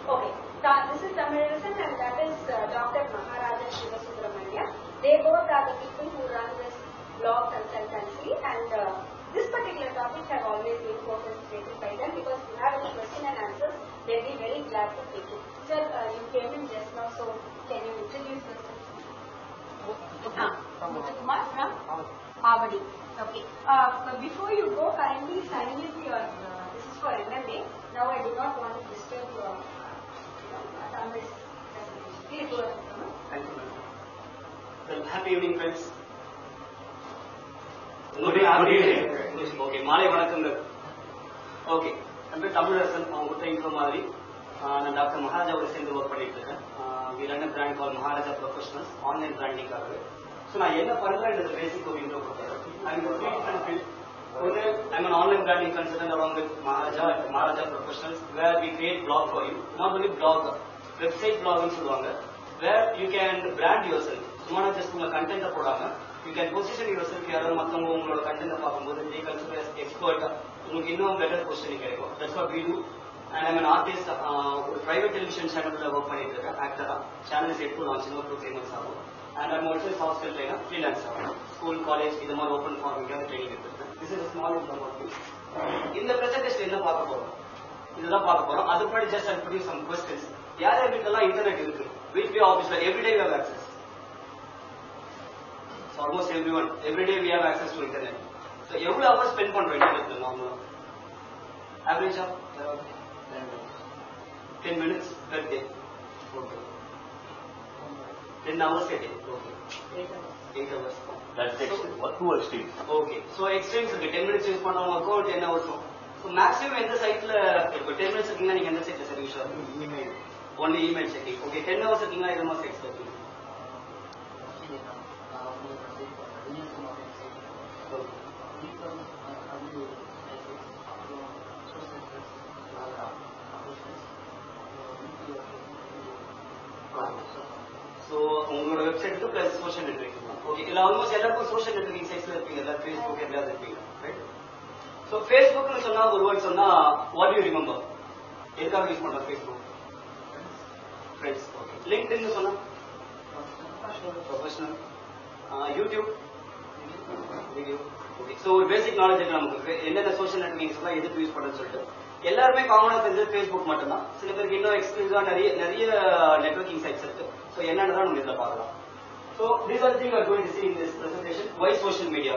Okay. This is Thamizharasan and that is Dr. Maharaja Shivasubramanya. They both are the people who run this blog consultancy, and this particular topic have always been focused by them because if you have any question and answers, they'll be very glad to take it. Sir, you came in just now, so can you introduce yourself? Kumar from Avadi. Okay. Before you go, kindly sign with your, this is for MMA. Now I do not want to disturb your Please go ahead. Thank you, ma'am. Well, happy evening, friends. Good evening. Okay, Malay Vanakkam. Okay, I'm Thamizharasan. I'm Dr. Maharaja work. We run a brand called Maharaja Professionals, online branding. So, I am a basic intro. I'm an online branding consultant along with Maharaja Professionals, where we create blog for you. Not only blog, website blogging, where you can brand yourself. So, just content. You can position yourself here on content they consider as expert. Better positioning. That's what we do. And I'm an artist, private television channel work actor. Channel is yet to launch in 2-3 months. And I'm also a soft skill trainer, freelancer. School, college, this is more open for training. This is a small example of this. In the presentation, just I'll put you some questions. Internet which we obviously every day we have access. So almost everyone, every day we have access to internet. So every hour spend on internet normal. Average of 10 minutes per day. Okay. 10 hours a day. Okay. 8 hours. That's extreme. What 2 extremes? Okay. So extremes 10 minutes use work 10 hours. So maximum in the site 10 minutes you can site email. Only email checking. Okay, 10 hours you can almost expect. So, on your website plus social networking. Okay, almost all social networking sites Facebook and right? So, Facebook what do you remember? How use Facebook? Friends. Okay. LinkedIn professional. YouTube. Video. Okay. So, basic knowledge is social networking is use எல்லாருமே காமனா தெரிஞ்சது Facebook மட்டும் தான். சில பேருக்கு இன்னும் எக்ஸ்க்ளூசிவா நிறைய networking sides இருக்கு. சோ என்னன்றத நம்ம இதுல பார்க்கலாம். So these are the things we are going to see in this presentation. Why social media?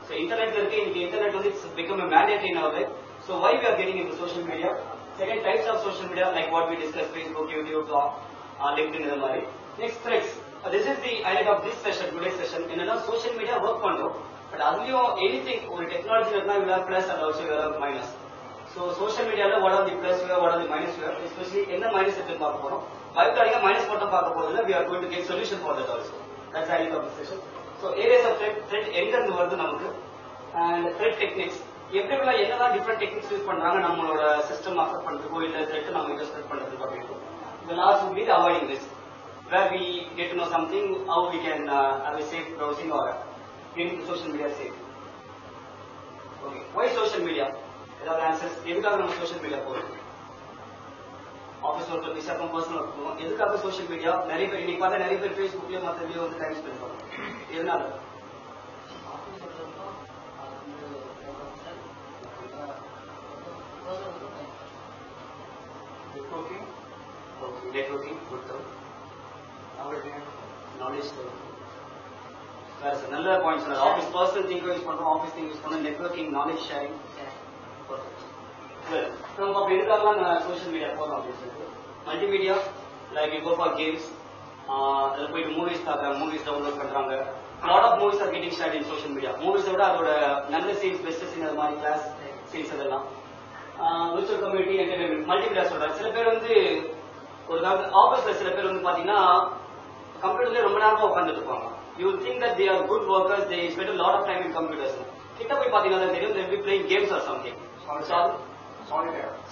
So internet இருக்கு, இன்னைக்கு internet வந்து it's become a mandate in our life. So why we are getting into social media? Second, types of social media like what we discussed, Facebook, YouTube, LinkedIn இந்த மாதிரி. Next, threats. This is the highlight of this session, today's session. என்னன்னா social media work பண்றோம். But அதுலயும் anything ஒரு technology இருந்தா we have plus and also we have minus. So social media what are the plus we have, what are the minus we have, especially என்ன minus இருக்குன்னு பார்க்க போறோம். பயப்படாதீங்க minus மட்டும் பார்க்க போறதுல we are going to get solution for that also. That's the idea of this session. So areas of threat எங்க இருந்து வருது நமக்கு and threat techniques எப்படிலாம் என்னதான் different techniques யூஸ் பண்றாங்க நம்மளோட சிஸ்டம் அஃபெக்ட் பண்றதுக்கோ இல்ல threat நம்ம இன்டர்செப்ட் பண்றதுக்கோ அப்படினு. The last would be the avoiding risk, where we get to know something how we can have a safe browsing or getting to social media safe. Okay, why social media? Without answers, எதுக்காக நம்ம social media போறோம்? Office work விஷயம் personal work போறோம். எதுக்காக social media? நிறைய பேர் இன்னைக்கு பார்த்தா நிறைய பேர் Facebookலயே மத்ததுலயே வந்து டைம் ஸ்பெண்ட் பண்றாங்க. எதனால? Networking, good term. Knowledge term. That's another point. Office personal thing use பண்றோம், office thing use பண்ணோம், networking, knowledge sharing. Well, நம்ம எதுக்காகலாம் சோஷியல் மீடியா போறோம் அப்படின்னு multimedia like you go for games அதில் போயிட்டு மூவிஸ் பார்க்குறாங்க, மூவிஸ் டவுன்லோட் பண்றாங்க. Lot of movies are getting start in social media. மூவிஸை விட அதோட நல்ல சீன்ஸ் பெஸ்ட் சீன் அது மாதிரி கிளாஸ் சீன்ஸ் அதெல்லாம் விர்ச்சுவல் கம்யூனிட்டி என்டர்டைன்மெண்ட் மல்டிமீடியா சொல்றாங்க. சில பேர் வந்து ஒரு ஆஃபீஸ்ல சில பேர் வந்து பாத்தீங்கன்னா கம்ப்யூட்டர்ல ரொம்ப நேரமா உட்காந்துட்டு இருப்பாங்க. You think that they are good workers, they spend lot of time in computers. கிட்ட போய் பாத்தீங்கன்னா தெரியும் they will playing games or something.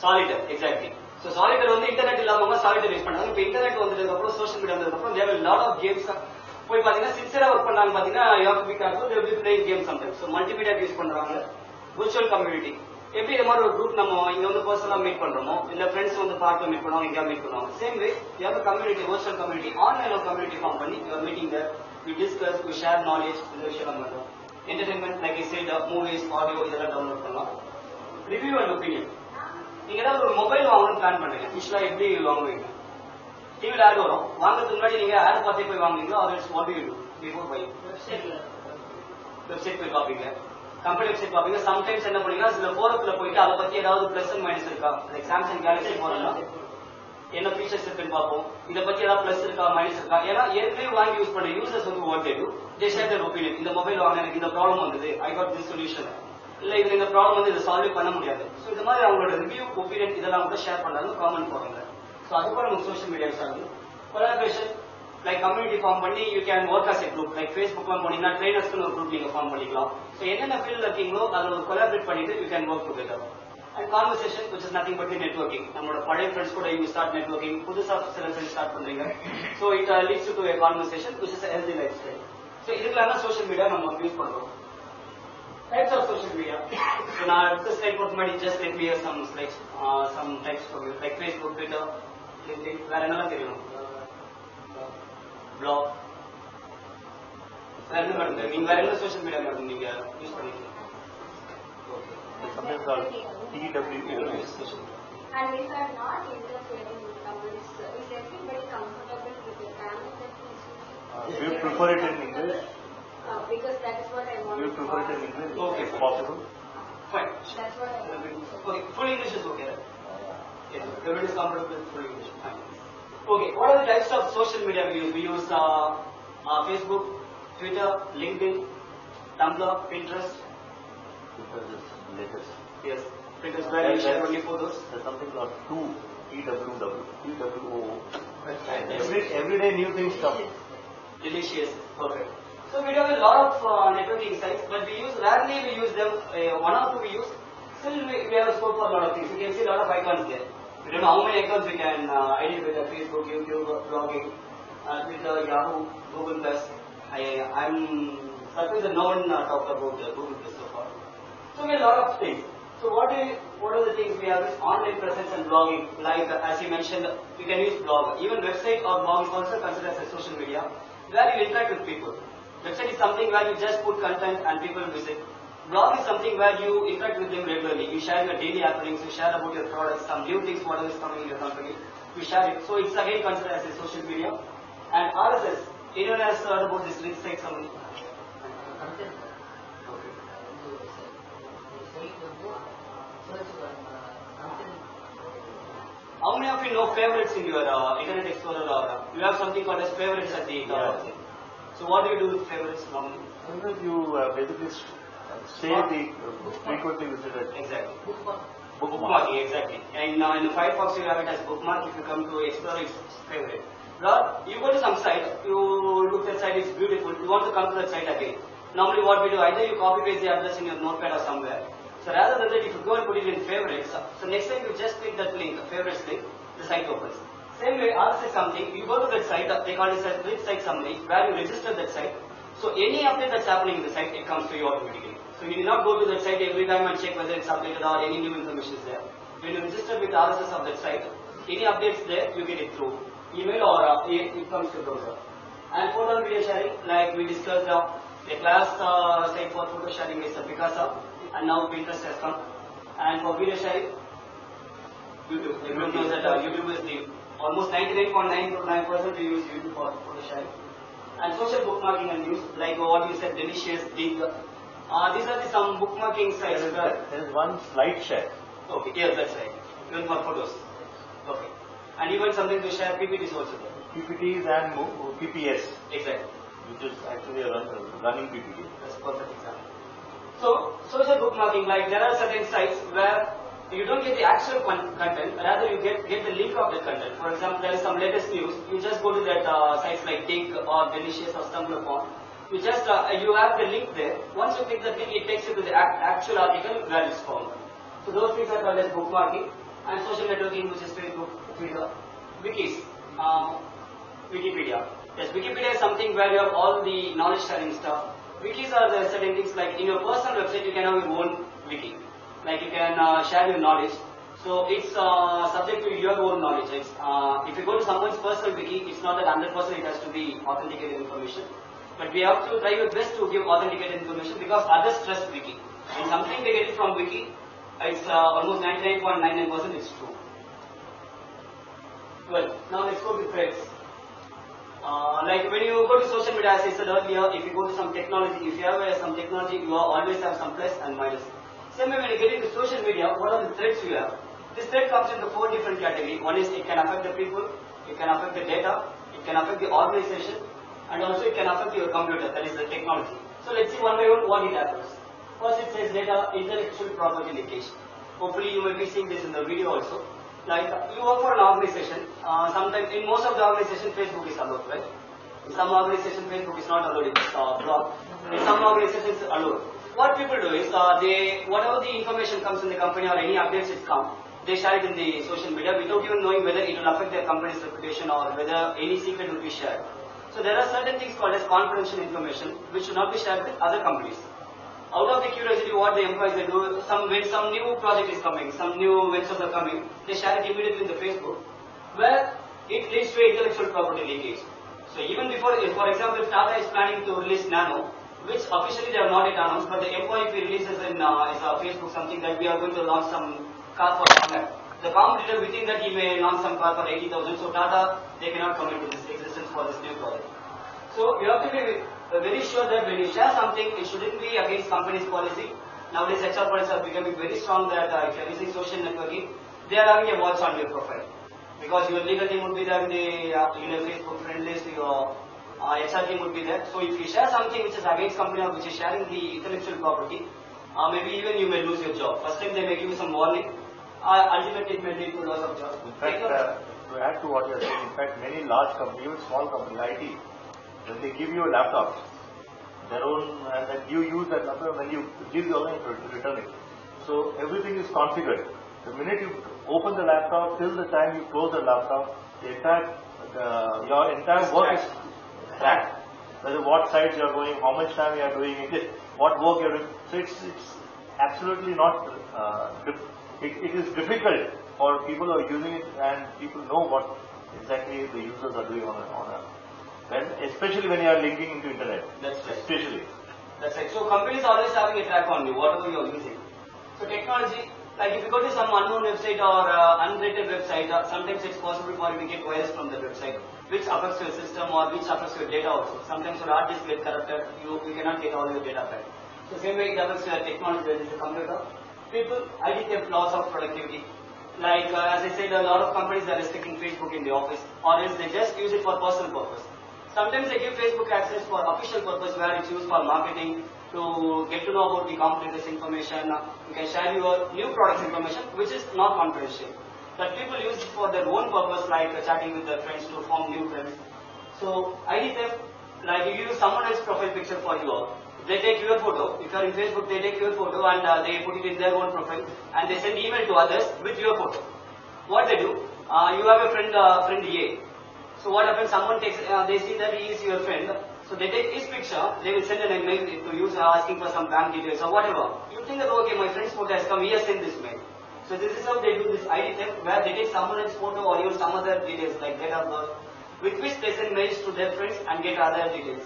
Solitaire, exactly. So solitaire வந்து இன்டர்நெட் இல்லாம solitaire யூஸ் பண்றாங்க. இப்போ இன்டர்நெட் வந்ததுக்கு அப்புறம் சோஷியல் மீடியா வந்ததுக்கு அப்புறம் தேர் லாட் ஆஃப் கேம்ஸ் போய் பாத்தீங்கன்னா சின்சியரா ஒர்க் பண்றாங்க. பாத்தீங்கன்னா you have to be careful, they will be playing games sometimes. So multimedia use பண்றாங்க. விர்ச்சுவல் கம்யூனிட்டி எப்படி இந்த மாதிரி ஒரு குரூப் நம்ம இங்க வந்து பர்சனலா மீட் பண்றோமோ இல்ல ஃப்ரெண்ட்ஸ் வந்து பார்க்ல மீட் பண்ணுவாங்க, எங்கேயா மீட் பண்ணுவாங்க. Same way you have community, virtual community, online community form பண்ணி you are meeting there, you discuss, you share knowledge. இந்த விஷயம் நம்ம பண்றோம். Entertainment like I said, movies, audio இதெல்லாம் டவுன்லோட் பண்ணலாம். Review and opinion. நீங்க ஏதாவது ஒரு மொபைல் வாங்கணும்னு பிளான் பண்றீங்க, யூஸ்வலா எப்படி வாங்குவீங்க? டிவில ஆட் வரும், வாங்குறதுக்கு முன்னாடி நீங்க ஆட் பார்த்தே போய் வாங்குவீங்களோ, அது what you do before buy? Website போய் பார்ப்பீங்க, கம்பெனி வெப்சைட் பார்ப்பீங்க. சம்டைம்ஸ் என்ன பண்ணீங்கன்னா சில ஃபோரத்துல போயிட்டு அதை பத்தி ஏதாவது பிளஸ் அண்ட் மைனஸ் இருக்கா, லைக் சாம்சங் கேலக்ஸி போனோம்னா என்ன ஃபீச்சர்ஸ் இருக்குன்னு பார்ப்போம், இதை பத்தி ஏதாவது பிளஸ் இருக்கா மைனஸ் இருக்கா. ஏன்னா ஏற்கனவே வாங்கி யூஸ் பண்ற யூசர்ஸ் வந்து what they to, they share their opinion. இந்த மொபைல் வாங்க எனக்கு இந்த ப்ராப்ளம் வந்தது, ஐ காட் திஸ் சொல்யூஷன், இல்ல இதுல இந்த ப்ராப்ளம் வந்து இதை சால்வ் பண்ண முடியாது. ஸோ இந்த மாதிரி அவங்களோட ரிவ்யூ, ஒப்பீனியன் இதெல்லாம் கூட ஷேர் பண்றாங்க, காமெண்ட் போடுறாங்க. ஸோ அது கூட நமக்கு சோஷியல் மீடியா ஆகுது. கொலாபரேஷன் லைக் கம்யூனிட்டி ஃபார்ம் பண்ணி you can work as a group. Like ஃபேஸ்புக்லாம் போனீங்கன்னா ட்ரைனர்ஸ்க்கு ஒரு குரூப் நீங்க ஃபார்ம் பண்ணிக்கலாம். ஸோ என்னென்ன ஃபீல்ட்ல இருக்கீங்களோ அதில் ஒரு கொலாபரேட் பண்ணிட்டு you can work together. And conversation which is nothing but the networking. நம்மளோட பழைய ஃப்ரெண்ட்ஸ் கூட யூ ஸ்டார்ட் நெட்வொர்க்கிங், புதுசா சில ஃப்ரெண்ட்ஸ் ஸ்டார்ட் பண்றீங்க. So it leads to a conversation which is a healthy lifestyle. So இதுக்கெல்லாம் தான் social media நம்ம use பண்றோம். Types of social media. So now this slide was made just let me hear some slides, some types from you, like Facebook, Twitter, LinkedIn. வேற என்னலாம் தெரியும்? Blog. வேற என்ன பண்ணுங்க? நீங்க வேற என்ன சோஷியல் மீடியா மேடம் நீங்க யூஸ் பண்ணிருக்கீங்க? Something called TWO. And these are not interfering with comments. Is everybody comfortable with the grammar that is used? You prefer it in English? Because that is what I want. You prefer it in English? Okay. If possible. Fine. That's what I want. Okay, full English is okay, right? Yes, everybody is comfortable with full English. Fine. Okay, what are the types of social media we use? We use Facebook, Twitter, LinkedIn, Tumblr, Pinterest. Because it's latest. Yes, Pinterest where you share only photos. There's something called TWO. Every day new things come. Delicious, perfect. So we have a lot of networking sites, but rarely we use them. One or two we use. Still we have a scope for a lot of things. You can see a lot of icons there. We don't know how many icons we can edit with Facebook, YouTube, blogging, Twitter, Yahoo, Google Plus. I'm surprised that no one talked about Google Plus so far. So we have a lot of things. So what are the things we have? Is online presence and blogging. Like as you mentioned, you can use blog. Even website or blog is also considered as a social media where you interact with people. Website is something where you just put content and people visit. Blog is something where you interact with them regularly. You share your daily happenings, you share about your products, some new things, whatever is coming in your company, you share it. So it's again considered as a social media. And RSS, anyone has heard about this rich site something? How many of you know favorites in your Internet Explorer, or you have something called as favorites at the top? So what do you do with favorites normally? Sometimes you basically save the frequently visited. Exactly. Bookmarking, exactly. And in the Firefox you have it as bookmark. If you come to Explorer, it's favorite. But you go to some site, you look at the site, it's beautiful. You want to come to that site again. Normally what we do, either you copy paste the address in your notepad or somewhere. So rather than that, if you go and put it in favorites, so next time you just click that link, favorites link, the site opens. Same way, RSS is something, you go to that site, they call it as rich site summary, where you register that site. So any update that's happening in the site, it comes to you automatically. So you need not go to that site every time and check whether it's updated or any new information is there. When you register with RSS of that site, any updates there, you get it through email or it comes to browser. And photo and video sharing, like we discussed, the class site for photo sharing is Picasa, and now Pinterest has come. And for video sharing, YouTube. Everyone knows that YouTube is the almost 99.9% we use YouTube for photo sharing. And social bookmarking and news, like what you said, Delicious, Dig. These are some bookmarking sites. There is one slide share. Okay, yes, that's right. Even for photos. Okay. And even something to share PPTs also there. PPTs and PPS. Exactly. Which is actually a running PPT. That's a perfect example. So, social bookmarking, like there are certain sites where you don't get the actual content, rather you get the link of the content. For example, there is some latest news, you just go to that sites like Dig or Delicious or Stumble Upon. You just, you have the link there. Once you click the link, it takes you to the actual article where it's found. So those things are called as bookmarking. And social networking, which is Facebook, Twitter, wikis, Wikipedia. Yes, Wikipedia is something where you have all the knowledge sharing stuff. Wikis are the certain things like in your personal website you can have your own wiki. like you can share your knowledge. So it's subject to your own knowledge. It's, if you go to someone's personal wiki, it's not that 100% it has to be authenticated information. But we have to try our best to give authenticated information because others trust wiki. And something they get it from wiki, it's almost 99.99% it's true. Well, now let's go to threads. Like when you go to social media, as I said earlier, if you go to some technology, if you have some technology, you always have some plus and minus. Same way when you get into social media, what are the threats you have? This threat comes into 4 different categories. One is it can affect the people, it can affect the data, it can affect the organization, and also it can affect your computer, that is the technology. So let's see one by one what it happens. First it says data intellectual property leakage. Hopefully you may be seeing this in the video also. Like you work for an organization, sometimes in most of the organization Facebook is allowed, right? In some organization Facebook is not allowed, it's blocked. In some organizations it's allowed. What people do is, whatever the information comes in the company or any updates it comes, they share it in the social media without even knowing whether it will affect their company's reputation or whether any secret will be shared. So there are certain things called as confidential information which should not be shared with other companies. Out of the curiosity, what the employees they do, when some new project is coming, some new ventures are coming, they share it immediately in the Facebook, where it leads to intellectual property leakage. So even before, for example, if Tata is planning to release Nano, which officially they have not yet announced, but the employee if he releases in Facebook something that we are going to launch some car for Honda. The competitor within that he may launch some car for 80,000, so Tata, they cannot commit to this existence for this new project. So you have to be very sure that when you share something, it shouldn't be against company's policy. Nowadays HR policies are becoming very strong that if you are using social networking, they are having a watch on your profile. Because your legal team would be there in the Facebook friend list, your HR team would be there. So if you share something which is against company or which is sharing the intellectual property, maybe even you may lose your job. First time they may give you some warning, ultimately it may lead to loss of job. In fact, to add to what you are saying, in fact many large companies, even small companies, IT, when they give you a laptop, their own, and then you use that laptop, when you give the owner to return it. So everything is configured. The minute you open the laptop, till the time you close the laptop, your entire work is tracked. Whether what sites you are going, how much time you are doing it, what work you are doing. So it's absolutely not, it is difficult for people who are using it and people know what exactly the users are doing especially when you are linking into internet. That's right. Especially. That's right. So companies are always having a track on you, whatever you are using. So technology, like if you go to some unknown website or unrated website, sometimes it's possible for you to get virus from the website, which affects your system or which affects your data also. Sometimes your hard disk gets corrupted, you cannot get all your data back. So same way it affects your technology, whether it's a computer. People, ID theft, loss of productivity. Like as I said, a lot of companies are restricting Facebook in the office, or else they just use it for personal purpose. Sometimes they give Facebook access for official purpose where it's used for marketing, to get to know about the competitors' information. You can share your new products information, which is not confidential. But people use it for their own purpose, like chatting with their friends to form new friends. So ID theft, like you use someone else's profile picture for you. They take your photo. If you are in Facebook, they take your photo and they put it in their own profile, and they send email to others with your photo. What they do? You have a friend A. So what happens? Someone takes, they see that he is your friend. So they take his picture, they will send an email to you asking for some bank details or whatever. You think that, okay, my friend's photo has come, he has sent this mail. So this is how they do this ID theft, where they take someone else's photo or even some other details like date of birth, with which they send mails to their friends and get other details.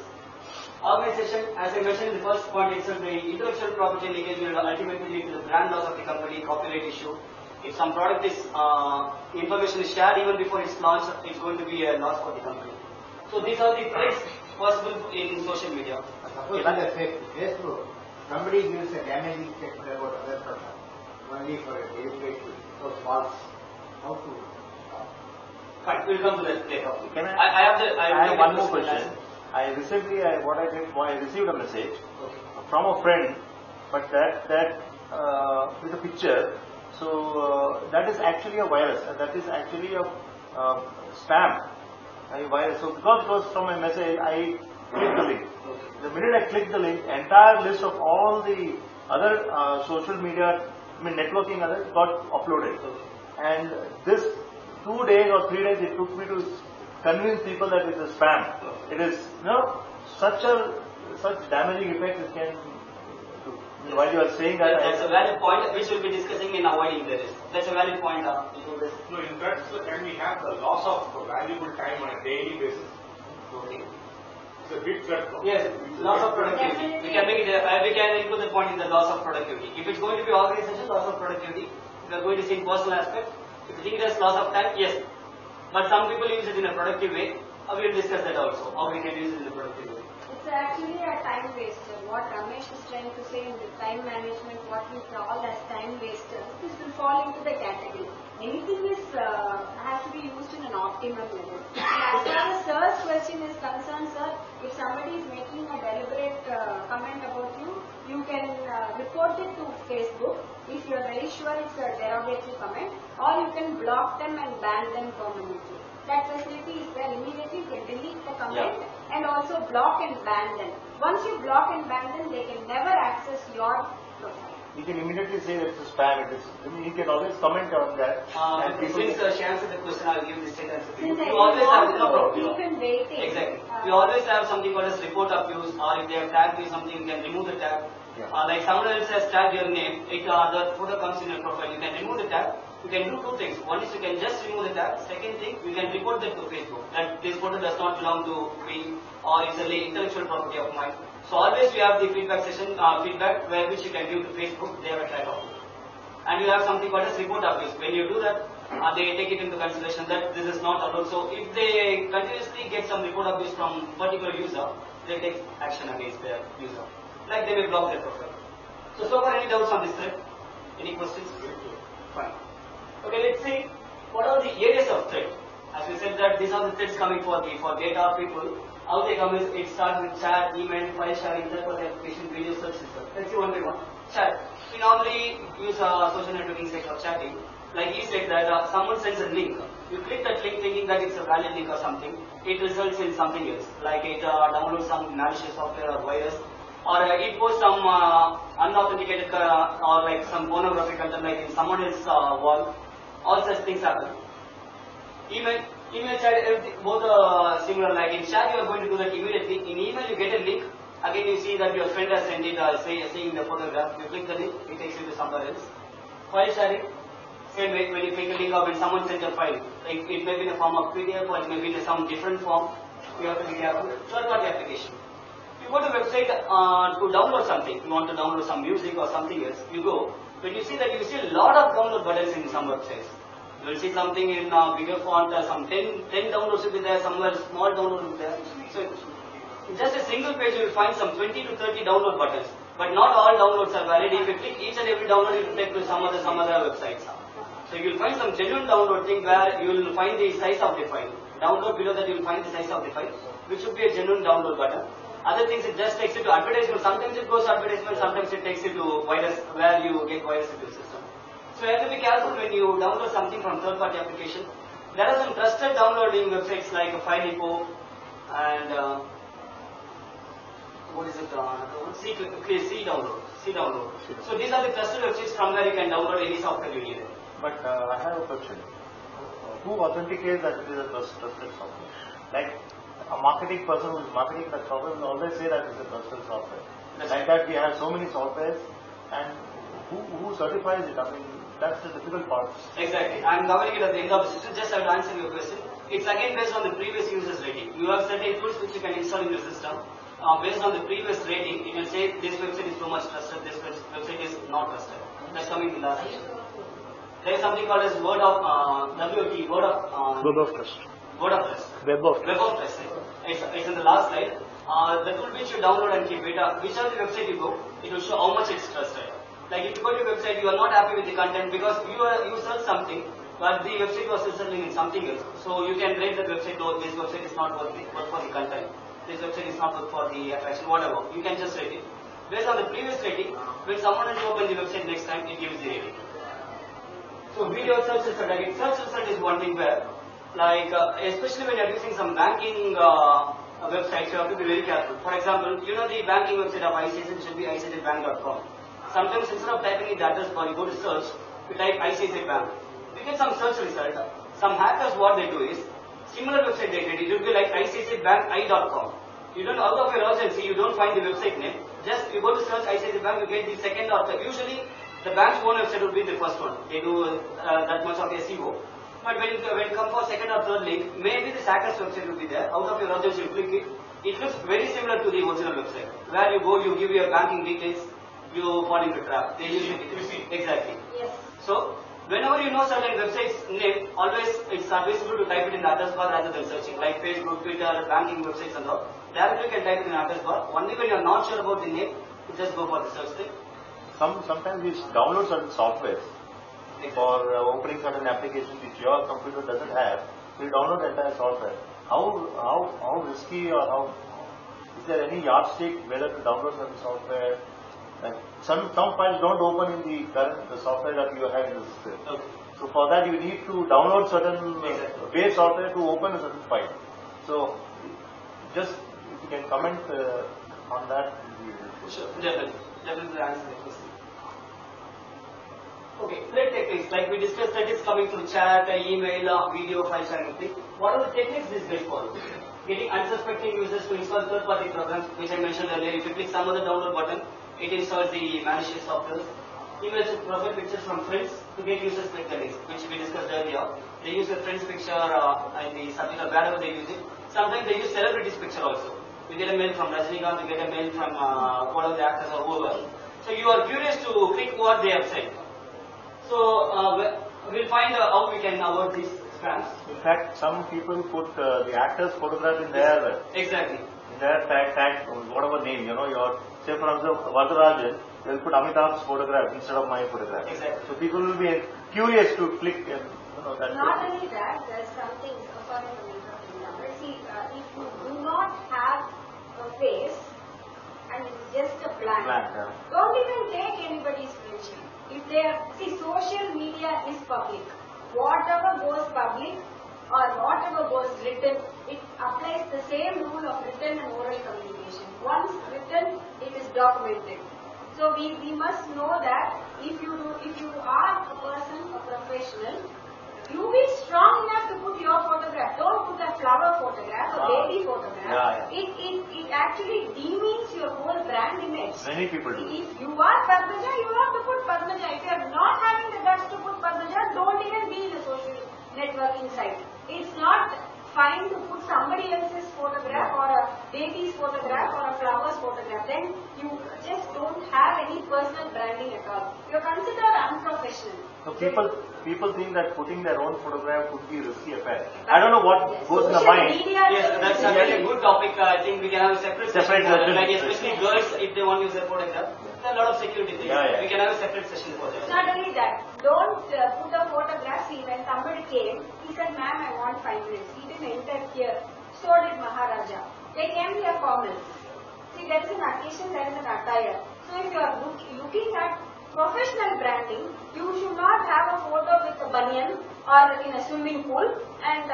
Organization, as I mentioned in the first point itself, the intellectual property leakage will ultimately lead to the brand loss of the company, copyright issue. If some product is, information is shared even before it's launched, it's going to be a loss for the company. So these are the threats possible in social media. Suppose in the Facebook, somebody gives a damaging statement about other person, only for a verification, so false. How to stop? Fine, we'll come to that later. I have one more question. I received a message from a friend, but that with a picture. So that is actually a virus, and that is actually a spam. Virus. So because it was from a message, I clicked the link. The minute I clicked the link, entire list of all the other social media, networking others got uploaded. And this 2 days or 3 days it took me to convince people that it is spam. It is such damaging effect it can do. While you are saying that, That's a valid point which we'll be discussing in avoiding the risk. That's a valid point. No, in fact, can we have the loss of valuable time on a daily basis? Okay. It's a big threat. No? Yes, loss of productivity. We can make it. We can include the point in the loss of productivity. If it's going to be organization, loss of productivity. If we are going to see in personal aspect, if you think it as loss of time, yes. But some people use it in a productive way. We will discuss that also. How we can use it in a productive way. It's actually a time waster. What Ramesh is trying to say in the time management, what we call as time waster, this will fall into the category. Anything is has to be used in an optimum level. As far as sir's question is concerned, sir, if somebody is making a deliberate comment about you, you can report it to Facebook if you are very sure it's a derogatory comment, or you can block them and ban them permanently. That facility is there. Immediately you can delete the comment and also block and ban them. Once you block and ban them, they can never access your profile. you can immediately say that it's a spam. You can always comment on that. And people Since she answered the question, I'll give the straight answer. Since I You always have want no to problem. keep in waiting. Exactly. You always have something called as report abuse, or if they have tagged you something, you can remove the tag. Like someone else has tagged your name, the photo comes in your profile, you can remove the tag. You can do two things. One is you can just remove the tag. Second thing, you can report that to Facebook that this photo does not belong to me, or it's a intellectual property of mine. So always we have the feedback session, feedback where which you can give to Facebook. They have a track of it. And you have something called as report abuse. When you do that, they take it into consideration that this is not allowed. So if they continuously get some report abuse from particular user, they take action against their user. Like they may block their profile. So far any doubts on this thread? Any questions? Fine. Okay, let's see what are the areas of threat. As we said that these are the threats coming for data people. How they come is it starts with chat, email, file sharing, third-party application, video search system. Let's see one by one. Chat. We normally use social networking site for chatting. Like he said that someone sends a link. You click that link thinking that it's a valid link or something. It results in something else. Like it downloads some malicious software or virus. Or it posts some unauthenticated or like some pornographic content like in someone else's wall. All such things happen. Email, chat, both are similar. Like in chat, you are going to do that immediately. In email, you get a link. Again, you see that your friend has sent it, saying the photograph. You click the link, it takes you to somewhere else. File sharing, same way. When you click a link or when someone sends a file, like it may be in the form of PDF or it may be in some different form. You have to be careful. Third-party application. You go to a website to download something. You want to download some music or something else. You go. When you see that, you see a lot of download buttons in some websites. You will see something in bigger font, some 10 downloads will be there, somewhere small download will be there. So, in just a single page you will find some 20 to 30 download buttons. But not all downloads are valid. If you click each and every download, it will take to some other websites. So you will find some genuine download thing where you will find the size of the file. Download below that you will find the size of the file, which should be a genuine download button. Other things it just takes you to advertisement. Sometimes it goes to advertisement, sometimes it takes you to virus where you get virus into the system. So you have to be careful when you download something from third-party application. There are some trusted downloading websites like FileDepot and what is it? C download. So these are the trusted websites from where you can download any software you need. But I have a question. Who authenticates that it is a trusted software? Like a marketing person who is marketing that software will always say that it's a trusted software. Like that we have so many softwares, and who certifies it? I mean, that's the difficult part. Exactly. I'm covering it at the end of the system. Just to answer your question. It's again based on the previous user's rating. You have certain tools which you can install in your system. Based on the previous rating, it will say this website is too much trusted, this website is not trusted. That's coming in the last section. There is something called as Word of Trust. Web of Trust. It's in the last slide. The tool which you download and keep it, whichever the website you go, it will show how much it's trusted. Like if you go to a website, you are not happy with the content because you search something, but the website was resulting in something else. So you can rate that website, oh, this website is not worth for the content. This website is not worth for the attraction, whatever. You can just rate it. Based on the previous rating, when someone has opened the website next time, it gives the rating. So video search result, again, search result is one thing where, like, especially when you are using some banking websites, you have to be very careful. For example, you know the banking website of ICICI should be iciccbank.com. Sometimes instead of typing in the address bar, you go to search, you type ICICI Bank. You get some search result. Some hackers, what they do is, similar website they create, it will be like iciccbanki.com. You don't, out of your urgency, you don't find the website name. Just you go to search ICICI Bank, you get the second or third. Usually, the bank's own website will be the first one. They do that much of SEO. But when you come for second or third link, maybe the hacker's website will be there. Out of your urgency, you click it. It looks very similar to the original website. Where you go, you give your banking details, you fall into trap. They use it. Exactly. Yes. So, whenever you know certain websites name, always it's advisable to type it in the address bar rather than searching. Like Facebook, Twitter, banking websites and all. Directly you can type it in the address bar. Only when you are not sure about the name, you just go for the search thing. Sometimes you download certain softwares for opening certain applications which your computer doesn't have. You download the entire software. How risky or how is there any yardstick whether to download certain software? Like some files don't open in the software that you have in the system. Okay. So for that you need to download certain base software to open a certain file. So just if you can comment on that. Sure, definitely answer the question. Okay, play techniques like we discussed that is coming through chat, email, video files and everything. What are the techniques these guys follow? Getting unsuspecting users to install third-party programs, which I mentioned earlier. If you click some other download button, it installs the malicious software. Emails with profile pictures from friends to get users click the links, which we discussed earlier. They use a friend's picture in the subject or wherever they use it. Sometimes they use celebrities' picture also. You get a mail from Rajinikanth, you get a mail from one of the actors or whoever. So you are curious to click what they have said. So we'll find how we can avoid these scams. In fact, some people put the actor's photograph in their Exactly. in their tag, whatever name, your say for example Vardarajan, they'll put Amitabh's photograph instead of my photograph. Exactly. So people will be curious to click and that. Not only that, there's something, sorry for interrupting, see, if you do not have a face and it's just a blank, Yeah. don't even take anybody's friendship. If they are, see, social media is public. Whatever goes public or whatever goes written, it applies the same rule of written and oral communication. Once written, it is documented. So we must know that if you are a person, a professional, you be strong enough to put your photograph. Don't put a flower photograph, a baby photograph. Yeah. It actually demeans your whole brand image. Many people do. If you are Padmaja, you have to put Padmaja. If you are not having the guts to put Padmaja, don't even be in a social networking site. It's not fine to put somebody else's photograph or a baby's photograph or a flower's photograph. Then you just don't have any personal branding at all. You're considered unprofessional. So people think that putting their own photograph would be a risky affair. I don't know what goes in the Social mind. media Yes, that's a very good topic. I think we can have a separate session. session. Like especially girls, if they want to use their photograph, there are a lot of security things. Yeah. We can have a separate session for that. Not only that, don't put a photograph. See, when somebody came, he said, "Ma'am, I want 5 minutes." He didn't enter here. So did Maharaja. They came here formal. See, there is an occasion, there is an attire. So if you are looking at professional branding, you should not have a photo with a banyan or in a swimming pool and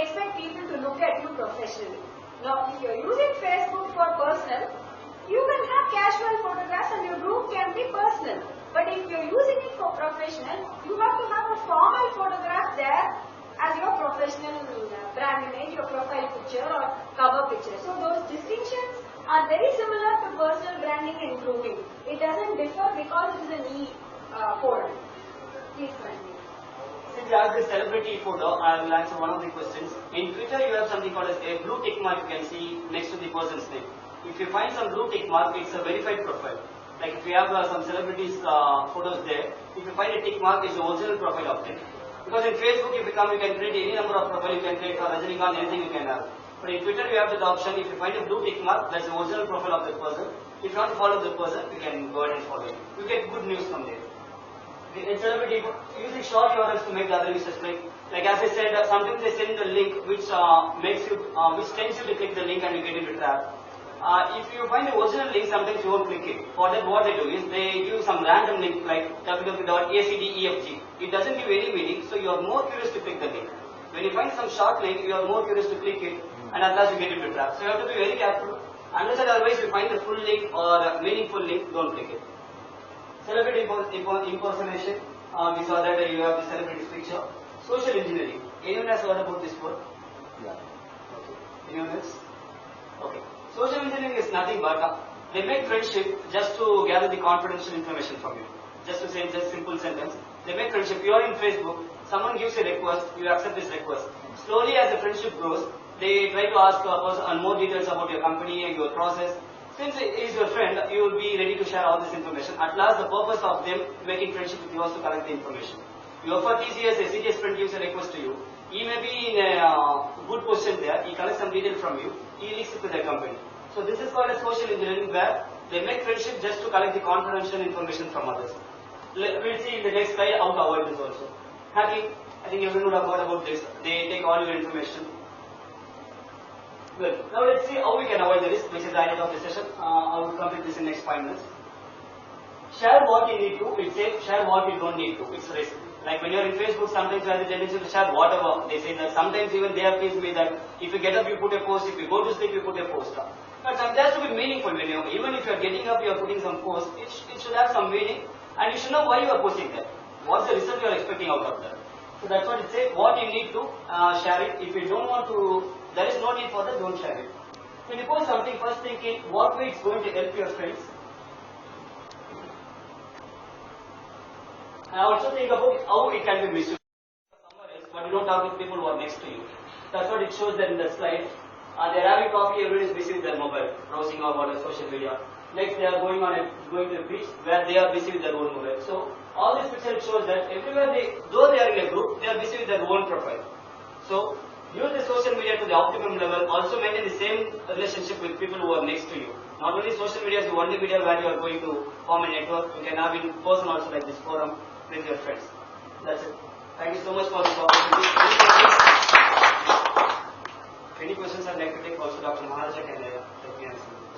expect people to look at you professionally. Now, if you are using Facebook for personal, you can have casual photographs and your group can be personal. But if you are using it for professional, you have to have a formal photograph there as your professional brand image, your profile picture or cover picture. So those distinctions are very similar to personal branding and grooming. It doesn't differ because it is an e-forum. Please continue. Since you have the celebrity photo, I will answer one of the questions. In Twitter, you have something called as a blue tick mark you can see next to the person's name. If you find some blue tick mark, it's a verified profile. Like if you have some celebrities' photos there, if you find a tick mark, it's the original profile of them. Because in Facebook, if you come, you can create any number of profiles, you can create for Rajinikanth, anything you can have. But in Twitter, you have that option. If you find a blue tick mark, that's the original profile of that person. If you want to follow the person, you can go ahead and follow it. You get good news from there. In celebrity, using short URLs to make the other users click. Like as I said, sometimes they send the link which which tends you to click the link and you get into trap. If you find the original link, sometimes you won't click it. For that, what they do is they give some random link like www.acdefg. It doesn't give any meaning, so you are more curious to click the link. When you find some short link, you are more curious to click it, and at last you get into trap. So you have to be very careful. Unless otherwise you find the full link or a meaningful link, don't click it. Celebrity impersonation. We saw that you have the celebrity's picture. Social engineering. Anyone has heard about this word? Yeah. Okay. Anyone else? Okay. Social engineering is nothing but They make friendship just to gather the confidential information from you. Just to say just simple sentence. They make friendship. You are in Facebook, someone gives a request, you accept this request. Slowly as the friendship grows, they try to ask a person on more details about your company and your process. Since he is your friend, you will be ready to share all this information. At last, the purpose of them making friendship with you was to collect the information. You offer TCS, a serious friend gives a request to you. He may be in a good position there, he collects some detail from you, he leaks it to the company. So this is called a social engineering where they make friendship just to collect the confidential information from others. We'll see in the next slide how to avoid this also. Hacking, I think everyone would have heard about this. They take all your information. Good. Now let's see how we can avoid the risk, which is the highlight of the session. I will complete this in the next 5 minutes. Share what you need to, it's safe. Share what you don't need to, it's risk. Like when you're in Facebook, sometimes you have the tendency to share whatever. They say that sometimes even they have faced me that if you get up, you put a post. If you go to sleep, you put a post. But it has to be meaningful when you, even if you're getting up, you're putting some post. It should have some meaning. And you should know why you are posting that. What's the result you are expecting out of that? So that's what it says. What you need to share it. If you don't want to, there is no need for that, don't share it. When you post something, first thinking what way it's going to help your friends. And also think about how it can be misused somewhere else, but you don't talk with people who are next to you. That's what it shows there in the slide. They are having coffee, everyone is busy with their mobile, browsing or whatever social media. Next, they are going to a beach where they are busy with their own mobile. So all this picture shows that everywhere though they are in a group, they are busy with their own profile. So use the social media to the optimum level. Also maintain the same relationship with people who are next to you. Not only social media is the only media where you are going to form a network. You can have in person also like this forum with your friends. That's it. Thank you so much for this opportunity. Any questions I'd like to take, also Dr. Maharaja can help me answer.